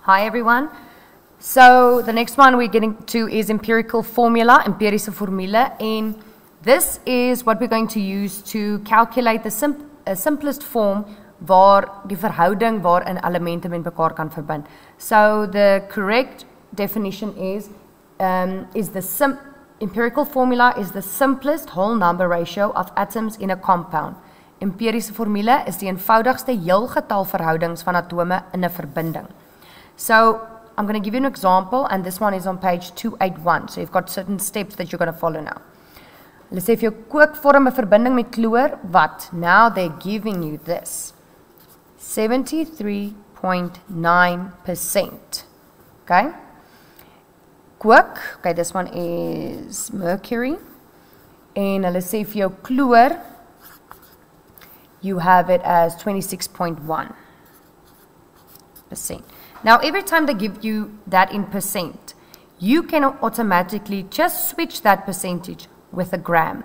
Hi everyone. So the next one we're getting to is empirical formula, empirische formule, and this is what we're going to use to calculate the simplest form waar die verhouding waarin elemente met mekaar kan verbind. So the correct definition is empirical formula is the simplest whole number ratio of atoms in a compound. Empiriese formule is die eenvoudigste heelgetal verhoudings van atome in 'n verbinding. So I'm going to give you an example, and this one is on page 281. So you've got certain steps that you're going to follow now. Let's say if you kook vorm 'n verbinding met chloor, wat? Now they're giving you this. 73.9%. Okay? Kook, okay, this one is mercury. And let's say if your chloor, you have it as 26.1%. Now, every time they give you that in percent, you can automatically just switch that percentage with a gram.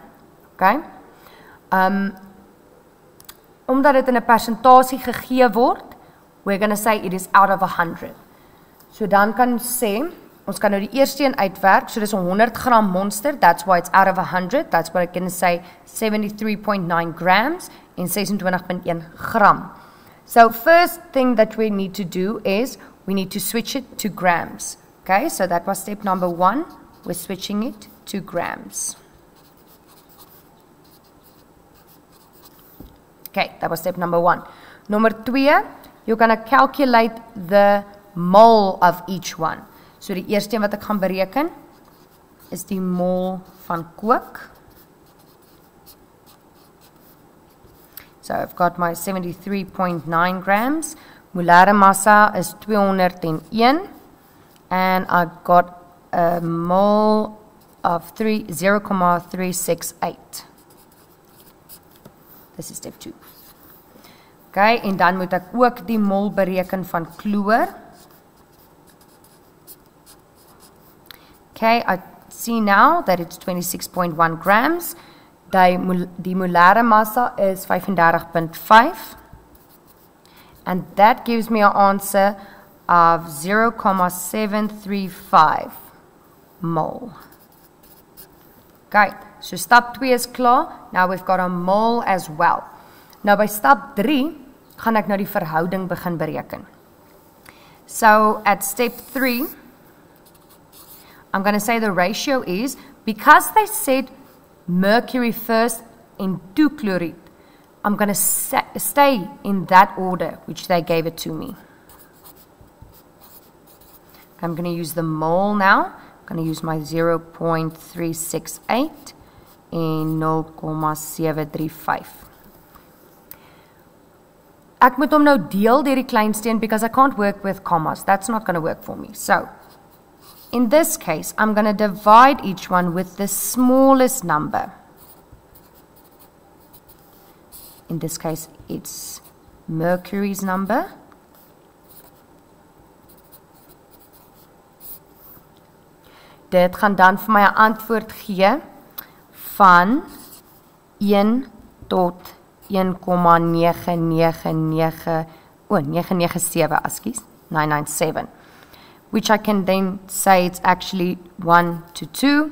Okay? Omdat dit in 'n persentasie gegee word, we're going to say it is out of 100. So dan kan sê, ons kan nou die eerste een uitwerk, so dis 'n 100 gram monster, that's why it's out of 100, that's what I can say 73.9 grams en 26.1 gram. So first thing that we need to do is we need to switch it to grams. Okay, so that was step number 1. We're switching it to grams. Okay, that was step number 1. Number 2, you're going to calculate the mole of each one. So die eerste een wat ek gaan bereken is die mol van kook. So I've got my 73.9 grams. Molare massa is 201. And I've got a mole of 0.368. This is step 2. Okay, en dan moet ek ook die mol bereken van chloor. Okay, I see now that it's 26.1 grams. Die molare massa is 35.5. And that gives me an answer of 0.735 mole. Okay, so step 2 is klaar. Now we've got a mole as well. Nou by step 3, gaan ek nou die verhouding begin bereken. So at step 3, I'm going to say the ratio is, because they said mercury first and 2 chloride, I'm going to stay in that order which they gave it to me. I'm going to use the mole now. I'm going to use my 0.368 and 0.735. Ek moet hom nou deel deur die kleinste een because I can't work with commas. That's not going to work for me. So, in this case, I'm going to divide each one with the smallest number. In this case, it's mercury's number. Dit gaan dan vir my 'n antwoord gee van 1 tot 997, which I can then say it's actually 1 to 2.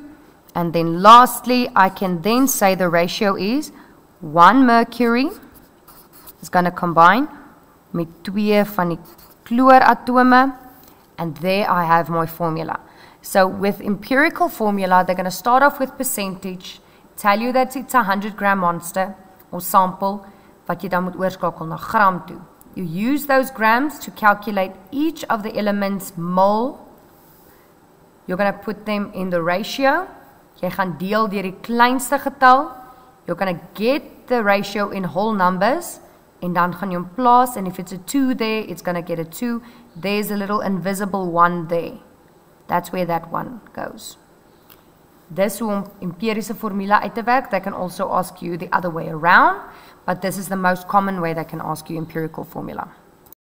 And then lastly, I can then say the ratio is 1 mercury is going to combine met 2 van die chloratome, and there I have my formula. So with empirical formula, they're going to start off with percentage, tell you that it's a 100 gram monster or sample, wat jy dan moet oorskakel na gram toe. You use those grams to calculate each of the elements mole. You're going to put them in the ratio. Jy gaan deel deur die kleinste getal. You're going to get the ratio in whole numbers, en dan gaan jy hom plaas, and if it's a 2 there, it's going to get a 2. There's a little invisible 1 there. That's where that 1 goes. This hoe om empiriese formule uit te werk. They can also ask you the other way around, but this is the most common way they can ask you empirical formula.